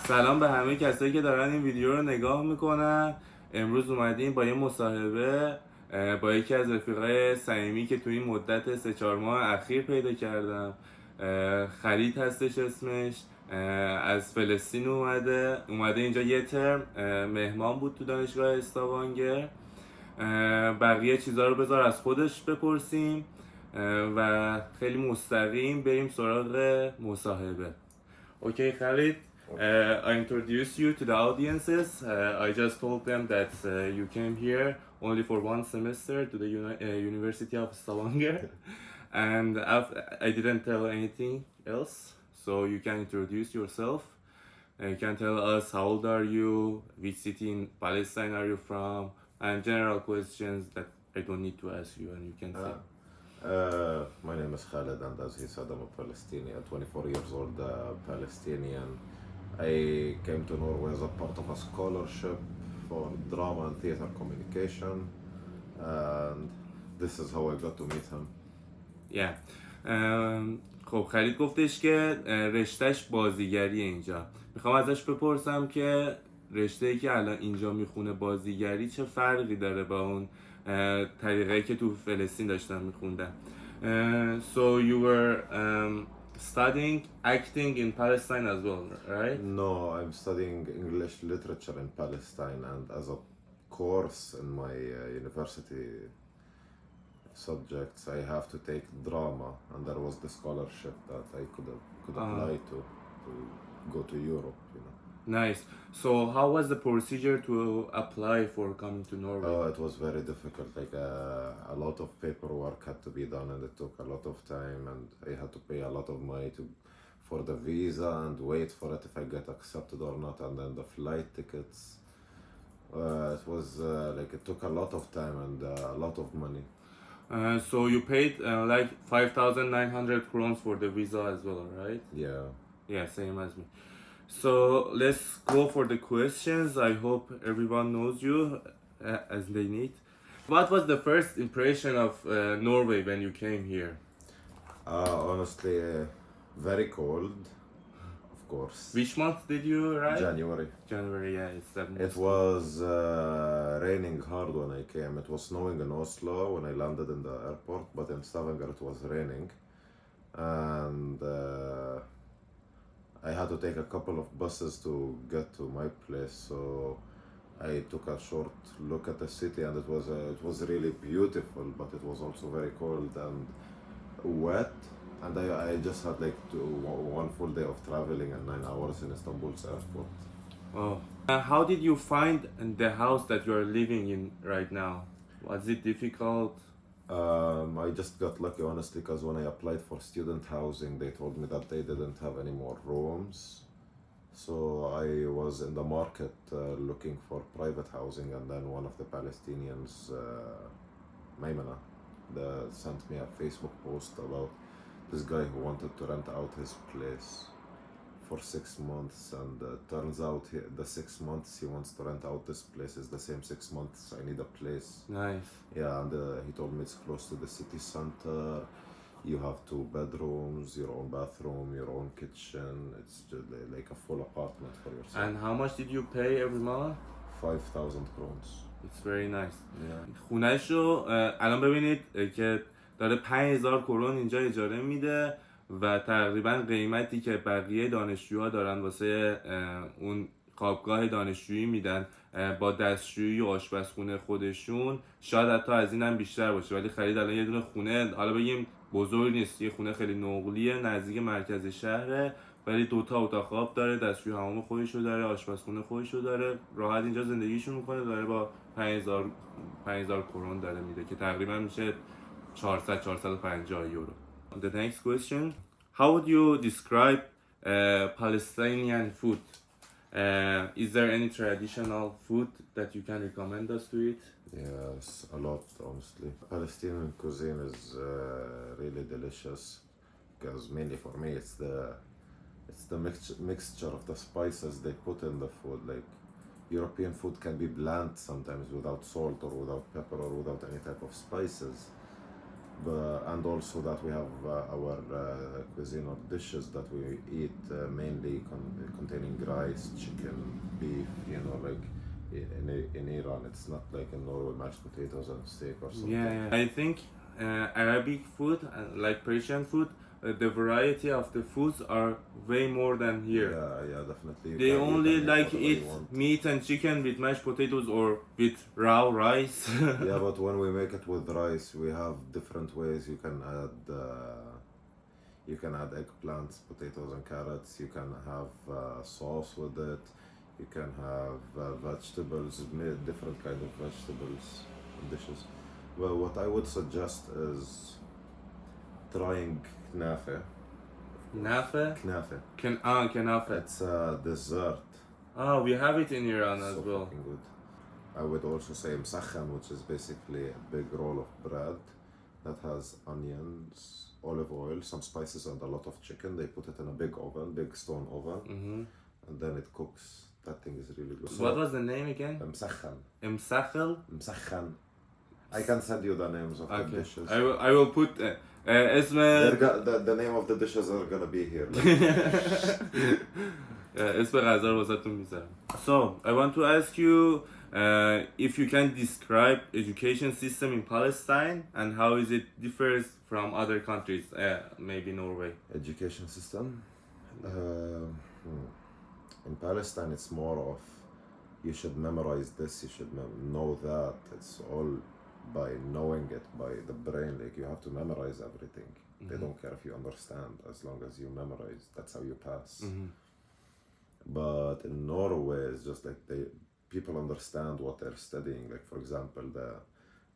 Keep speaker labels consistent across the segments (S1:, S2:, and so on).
S1: سلام به همه کسایی که دارن این ویدیو رو نگاه میکنن. امروز اومدیم با یه مصاحبه با یکی از رفیقای صمیمی که توی این مدت 3-4 ماه اخیر پیدا کردم. خالد هستش اسمش. از فلسطین اومده اینجا یه ترم مهمان بود تو دانشگاه استاوانگر. بقیه چیزا رو بذار از خودش بپرسیم و خیلی مستقیم بریم سراغ مصاحبه. اوکی خالد. I introduce you to the audiences. I just told them that you came here only for one semester to the University of Stavanger, and I didn't tell anything else. So you can introduce yourself. You can tell us how old are you, which city in Palestine are you from, and general questions that I don't need to ask you, and you can say.
S2: My name is Khalid, and as he said, I'm a Palestinian, 24 years old Palestinian. I came to Norway as a part of a scholarship for drama and theater communication, and this is how I got to meet him.
S1: Yeah. خب خالد گفتش که رشتهش بازیگریه اینجا. میخوام ازش بپرسم که رشته‌ای که الان اینجا میخونه بازیگری چه فرقی داره با اون طریقه‌ای که تو فلسطین داشتن میخوندن. So you were studying acting in Palestine as well, right?
S2: No, I'm studying English literature in Palestine, and as a course in my university subjects, I have to take drama, and there was the scholarship that I could apply to go to Europe, you know.
S1: Nice. So how was the procedure to apply for coming to Norway?
S2: It was very difficult. Like a lot of paperwork had to be done, and it took a lot of time, and I had to pay a lot of money for the visa and wait for it if I get accepted or not, and then the flight tickets. It was like it took a lot of time and a lot of money.
S1: So you paid like 5,900 crowns for the visa as well, right?
S2: Yeah.
S1: Yeah, same as me. So let's go for the questions. I hope everyone knows you as they need. What was the first impression of Norway when you came here?
S2: Honestly, very cold, of course.
S1: Which month did you arrive?
S2: January.
S1: January, yeah, it's that month.
S2: It was raining hard when I came. It was snowing in Oslo when I landed in the airport, but in Stavanger it was raining. And I had to take a couple of buses to get to my place, so I took a short look at the city, and it was really beautiful, but it was also very cold and wet. And I just had like one full day of traveling and 9 hours in Istanbul's airport.
S1: Oh. How did you find the house that you are living in right now? Was it difficult?
S2: I just got lucky, honestly, because when I applied for student housing, they told me that they didn't have any more rooms. So I was in the market looking for private housing, and then one of the Palestinians, Maymana, sent me a Facebook post about this guy who wanted to rent out his place for 6 months, and turns out the 6 months he wants to rent out this place is the same 6 months I need a place.
S1: Nice.
S2: Yeah, and he told me it's close to the city center. You have 2 bedrooms, your own bathroom, your own kitchen. It's just like a full apartment for yourself.
S1: And how much did you pay every month?
S2: 5,000 crowns.
S1: It's very nice.
S2: Yeah.
S1: خونه‌ش رو الان ببینید که داره 5,000 کرون اینجا اجاره میده و تقریبا قیمتی که بقیه دانشجوها دارن واسه اون خوابگاه دانشجویی میدن با دستشویی و آشپزخونه خودشون شاید حتی از این هم بیشتر باشه. ولی خرید الان یه دونه خونه، حالا بگیم بزرگ نیست، یه خونه خیلی نقلیه نزدیک مرکز شهره، ولی 2 اتاق خواب داره، دستشویی حموم خودشو داره، آشپزخونه خودشو داره، راحت اینجا زندگیشو میکنه، داره با 5,000 کرون داره میده که تقریبا میشه 450 یورو. The next question, how would you describe Palestinian food? Is there any traditional food that you can recommend us to eat?
S2: Yes, a lot, honestly. Palestinian cuisine is really delicious, because mainly for me it's the mixture of the spices they put in the food. Like European food can be bland sometimes without salt or without pepper or without any type of spices. And also that we have our cuisine or dishes that we eat mainly containing rice, chicken, beef, you know, like in Iran it's not like in Norway mashed potatoes and steak or something.
S1: Yeah. I think Arabic food, like Persian food, the variety of the foods are way more than here.
S2: Yeah, definitely.
S1: They only like
S2: whatever
S1: eat
S2: you want.
S1: meat and chicken with mashed potatoes or with raw rice.
S2: Yeah, but when we make it with rice, we have different ways. You can add eggplants, potatoes, and carrots. You can have sauce with it. You can have vegetables, different kind of vegetables and dishes. Well, what I would suggest is trying knafe.
S1: Nafe?
S2: Knafe.
S1: Kenafe.
S2: It's a dessert.
S1: Oh, we have it in Iran as
S2: So
S1: well.
S2: fucking good. I would also say msakhan, which is basically a big roll of bread that has onions, olive oil, some spices, and a lot of chicken. They put it in a big oven, big stone oven, and then it cooks. That thing is really good.
S1: What was the name again?
S2: Msakhan.
S1: Msakhel?
S2: Msakhan. I can send you the names of the
S1: Okay.
S2: dishes.
S1: I will put
S2: The name of the dishes are gonna be here.
S1: اسم غذا رو واسهتون میذارم. So, I want to ask you if you can describe education system in Palestine and how is it differs from other countries, maybe Norway.
S2: Education system. In Palestine, it's more of you should memorize this, you should know that. It's all by knowing it, by the brain. Like you have to memorize everything. They don't care if you understand, as long as you memorize. That's how you pass. But in Norway, it's just like people understand what they're studying. Like for example, the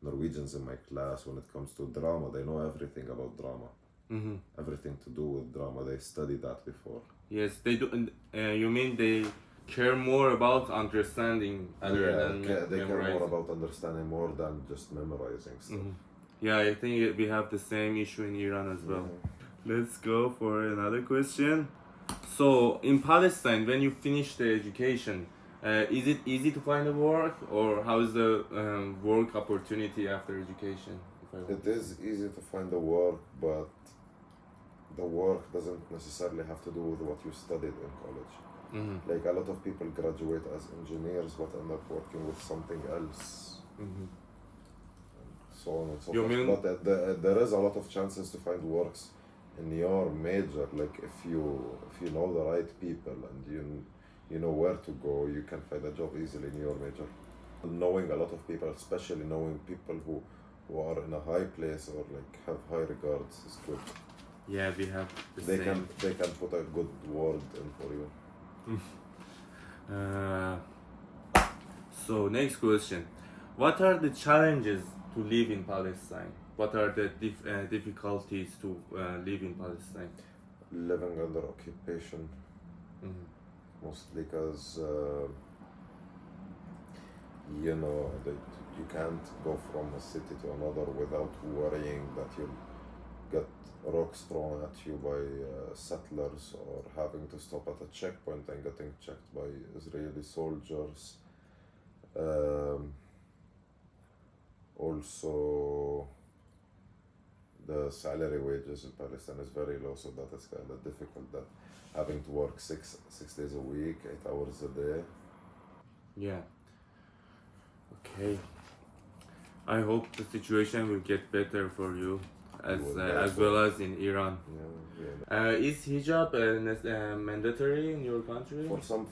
S2: Norwegians in my class, when it comes to drama, they know everything about drama. Everything to do with drama. They studied that before.
S1: Yes, they do. You mean they care more about understanding other than
S2: They care
S1: memorizing?
S2: more about understanding more than just memorizing stuff.
S1: Yeah, I think we have the same issue in Iran as well. Let's go for another question. So, in Palestine, when you finish the education, is it easy to find a work, or how is the work opportunity after education?
S2: It is easy to find a work, but the work doesn't necessarily have to do with what you studied in college. Like a lot of people graduate as engineers but end up working with something else. So on and so
S1: You
S2: forth.
S1: mean-
S2: But there is a lot of chances to find works in your major. Like if you know the right people and you know where to go, you can find a job easily in your major. Knowing a lot of people, especially knowing people who are in a high place or like have high regards is good.
S1: Yeah, we have the
S2: They
S1: same.
S2: can put a good word in for you.
S1: So next question, what are the challenges to live in Palestine? What are the difficulties to live in Palestine?
S2: Living under occupation, mostly because you know that you can't go from a city to another without worrying that you'll get rocks thrown at you by settlers, or having to stop at a checkpoint and getting checked by Israeli soldiers. Also, the salary wages in Palestine is very low, so that is kind of difficult. That having to work six days a week, 8 hours a day.
S1: Yeah. Okay. I hope the situation will get better for you, as well as in Iran.
S2: Yeah.
S1: Is hijab mandatory in your country?
S2: For some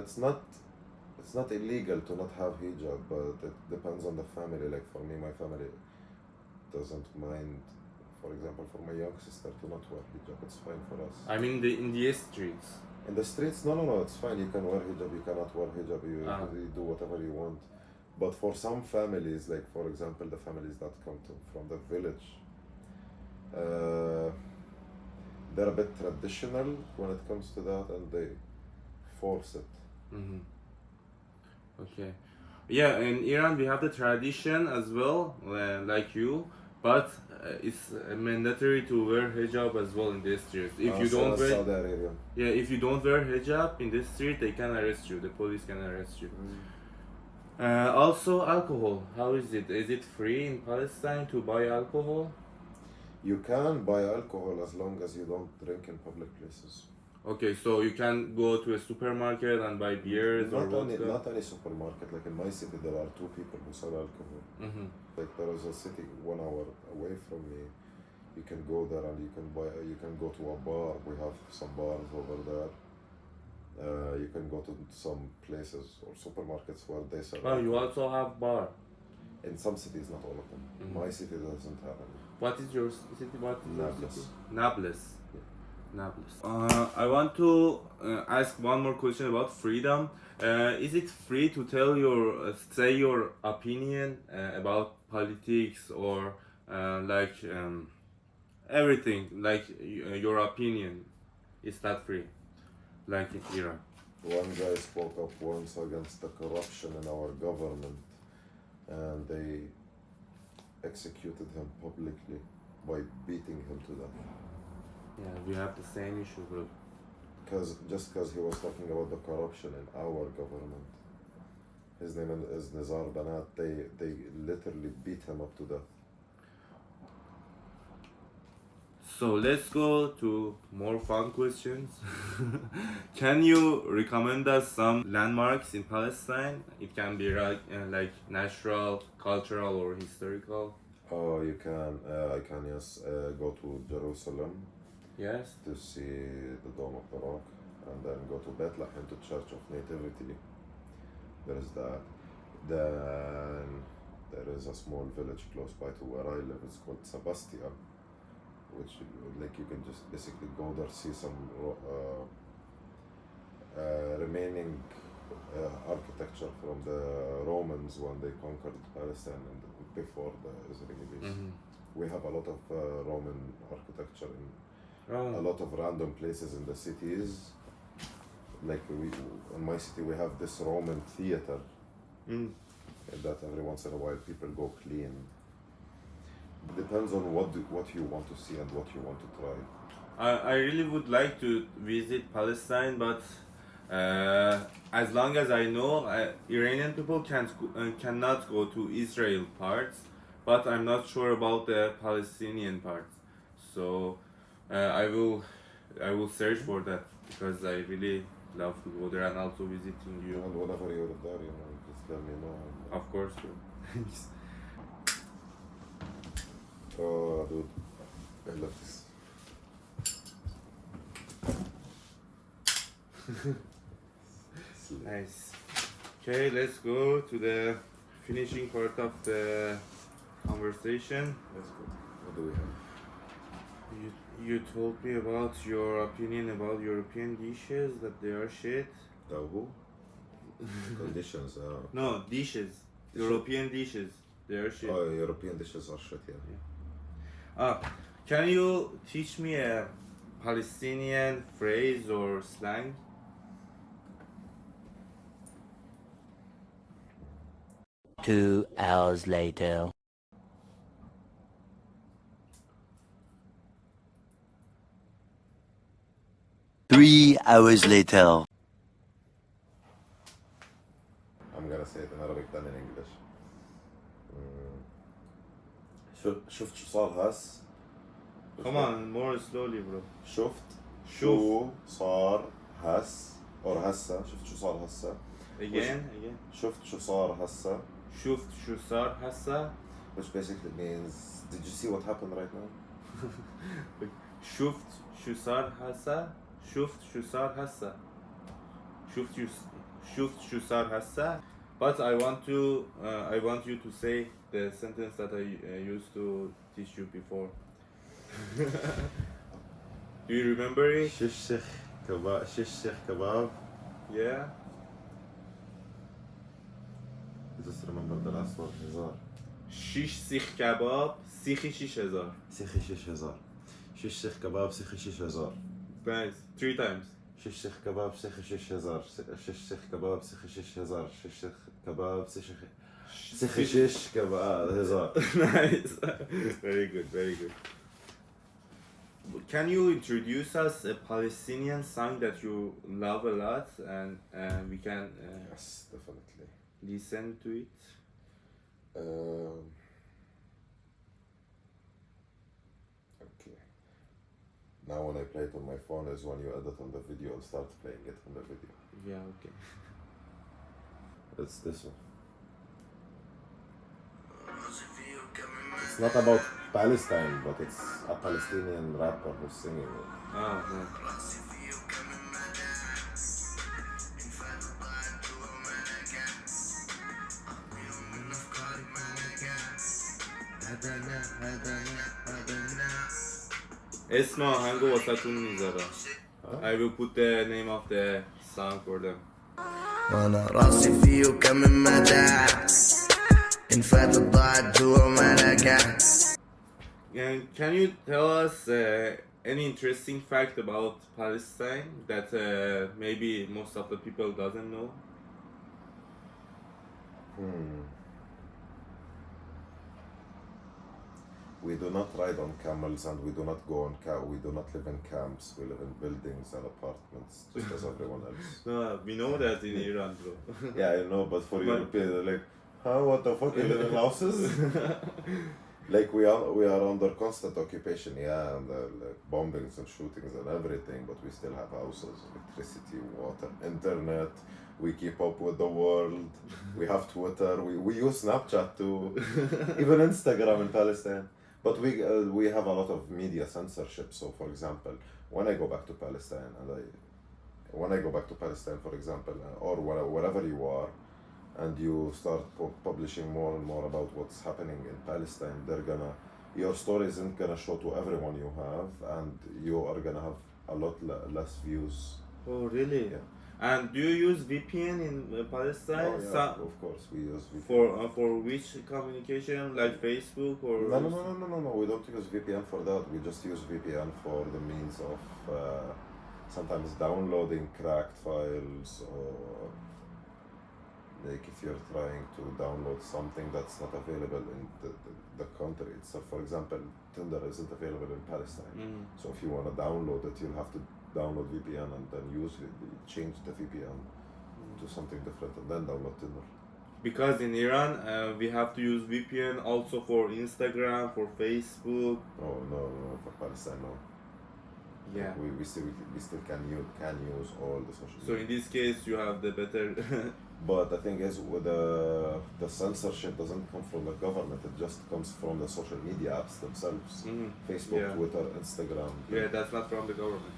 S2: it's not illegal to not have hijab, but it depends on the family. Like for me, my family doesn't mind. For example, for my young sister to not wear hijab, it's fine for us.
S1: I mean, in the streets.
S2: In the streets, no, it's fine. You can wear hijab, you cannot wear hijab, you do whatever you want. But for some families, like for example, the families that come from the village, they're a bit traditional when it comes to that, and they force it.
S1: Okay. Yeah, in Iran we have the tradition as well, like you, but it's mandatory to wear hijab as well in the streets. If you don't wear,
S2: Saudi Arabia.
S1: yeah, if you don't wear hijab in the street, they can arrest you. The police can arrest you. Also, alcohol. How is it? Is it free in Palestine to buy alcohol?
S2: You can buy alcohol as long as you don't drink in public places.
S1: Okay, so you can go to a supermarket and buy beers or vodka?
S2: Not any supermarket. Like in my city, there are 2 people who sell alcohol.
S1: Mm-hmm.
S2: Like there is a city 1 hour away from me. You can go there and you can buy. You can go to a bar. We have some bars over there. You can go to some places or supermarkets where they sell.
S1: Oh, you also have bar.
S2: In some cities, not all of them. My city doesn't have any.
S1: What is your city? What is your
S2: Nablus.
S1: city? Nablus. Nablus. I want to ask one more question about freedom. Is it free to tell say your opinion about politics or like everything, like your opinion? Is that free? Like in Iran?
S2: One guy spoke up once against the corruption in our government, and they executed him publicly by beating him to death.
S1: Yeah, we have the same issue, bro.
S2: Because he was talking about the corruption in our government. His name is Nizar Banat. They literally beat him up to death.
S1: So let's go to more fun questions. Can you recommend us some landmarks in Palestine? It can be like natural, cultural, or historical.
S2: Oh, you can. I can, yes. Go to Jerusalem
S1: Yes.
S2: to see the Dome of the Rock, and then go to Bethlehem to Church of Nativity. There is that. Then there is a small village close by to where I live. It's called Sebastia, which like you can just basically go there, see some remaining architecture from the Romans when they conquered Palestine and before the Israelis.
S1: Mm-hmm.
S2: We have a lot of Roman architecture in a
S1: Oh.
S2: lot of random places in the cities. Like in my city, we have this Roman theater
S1: Mm.
S2: that every once in a while people go clean. Depends on what you want to see and what you want to try.
S1: I really would like to visit Palestine, but as long as I know, Iranian people cannot go to Israel parts, but I'm not sure about the Palestinian parts. So I will search for that because I really love to go there and also visiting you.
S2: And whenever you're there, just let me know.
S1: Of course, bro.
S2: Oh, dude, I love this.
S1: Nice. Okay, let's go to the finishing part of the conversation.
S2: Let's go. What do we have?
S1: You told me about your opinion about European dishes, that they are shit.
S2: Who? Conditions.
S1: No, dishes. European dishes. They are shit.
S2: Oh, European dishes are shit, yeah.
S1: Can you teach me a Palestinian phrase or slang?
S3: 2 hours later. Three hours later.
S2: I'm gonna say it in Arabic than in English. شفت شو صار هس؟
S1: Come on, more slowly, bro.
S2: شفت
S1: شوف.
S2: شو صار هس or هسه شفت شو صار هسه
S1: Again.
S2: شفت شو صار هسه
S1: شفت شو صار هسه.
S2: which basically means did you see what happened right now?
S1: شفت شو صار هسه. شفت شو صار هسه. شفت شو صار هسه. But I want you to say the sentence that I used to teach you before. Do you remember it?
S2: شش شيخ كباب.
S1: Yeah.
S2: Just remember the last word. هزار.
S1: شیش سیخ کباب سیخی 6000.
S2: سيخي 6000. شش شيخ كباب سيخي 6000.
S1: Nice. 3 times.
S2: شش شيخ كباب سيخي 6000. شش شيخ كباب سيخي 6000. شش شيخ كباب سيخي شش كباب هزار.
S1: Nice. Very good, very good. Can you introduce us a Palestinian song that you love a lot and we can
S2: Yes, definitely.
S1: listen to it?
S2: Now when I play it on my phone is when you edit on the video and start playing it on the video.
S1: Yeah, okay.
S2: It's this one. It's not about Palestine, but it's a Palestinian rapper who's singing it.
S1: Oh, no. اسم آهنگو واسه‌تون میذارم. I will put the name of the song for them.
S4: وانا راسي فيه وكم مدى ان فاتت ضاعت جوا ما رجعت.
S1: And can you tell us any interesting fact about Palestine that maybe most of the people doesn't know?
S2: We do not ride on camels and we do not go on we do not live in camps. We live in buildings and apartments just as everyone else.
S1: No, we know that in Iran, bro.
S2: Yeah, I know, but for Europeans, they're like, huh, what the fuck, you live in houses? Like we are under constant occupation, yeah, and like bombings and shootings and everything, but we still have houses, electricity, water, internet. We keep up with the world. We have Twitter. We use Snapchat too, even Instagram in Palestine. But we have a lot of media censorship. So, for example, when I go back to Palestine, for example, or wherever you are, and you start publishing more and more about what's happening in Palestine, your story isn't gonna show to everyone you have, and you are gonna have a lot less views.
S1: Oh, really?
S2: Yeah.
S1: And do you use VPN in Palestine?
S2: Oh, yeah, of course, we use VPN.
S1: For which communication, like Facebook or?
S2: No, we don't use VPN for that. We just use VPN for the means of sometimes downloading cracked files, or like if you're trying to download something that's not available in the country itself. For example, Tinder isn't available in Palestine. So if you want to download it, you'll have to download VPN and then change the VPN to something different and then download Tinder.
S1: Because in Iran, we have to use VPN also for Instagram, for Facebook.
S2: Oh no, for Palestine no.
S1: Yeah.
S2: We still can use all the social media.
S1: So in this case, you have the better.
S2: But the thing is, with the censorship doesn't come from the government. It just comes from the social media apps themselves. Facebook,
S1: Yeah.
S2: Twitter, Instagram.
S1: Yeah, that's not from the government.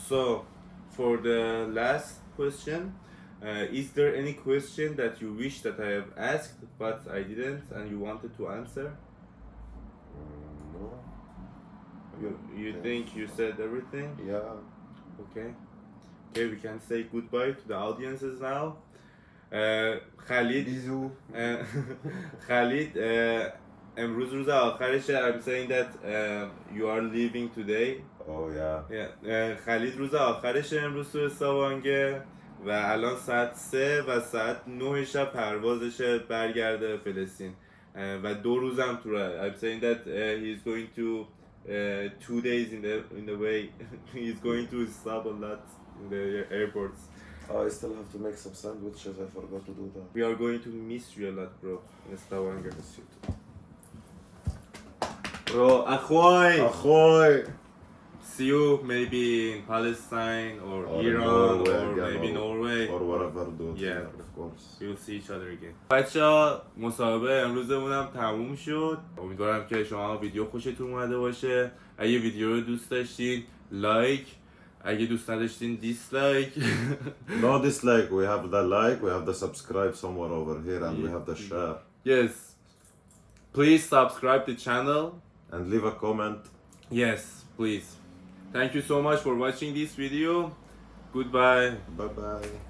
S1: So, for the last question, is there any question that you wish that I have asked but I didn't and you wanted to answer?
S2: No.
S1: You think you said everything?
S2: Yeah.
S1: Okay. Okay, we can say goodbye to the audiences now. Khalid.
S2: Bisous.
S1: Khalid, امروز روز آخرشه. I'm saying that you are leaving today.
S2: Oh yeah.
S1: خالد روز آخرشه امروز تو استوانگه و الان ساعت 3 و ساعت 9 شب پروازشه برگرده فلسطین و 2 روزم توره. I'm saying that he's going to 2 days in the way. He's going to stop a lot in the airports.
S2: I still have to make some sandwiches. I forgot to do that.
S1: We are going to miss you a lot, bro, in Stavanger. Bro, ahoy! See you maybe in Palestine or Iran or maybe Norway
S2: or wherever, dude.
S1: Yeah,
S2: of course.
S1: We'll see each other again. بچه‌ها مصاحبه امروزمون هم تموم شد. امیدوارم که شما ویدیو خوشتون اومده باشه. اگه ویدیو رو دوست داشتین لایک، اگه دوست نداشتین دیسلایک.
S2: No dislike. We have the like. We have the subscribe somewhere over here, and we have the share.
S1: Yes. Please subscribe the channel.
S2: And leave a comment.
S1: Yes, please. Thank you so much for watching this video. Goodbye.
S2: Bye bye.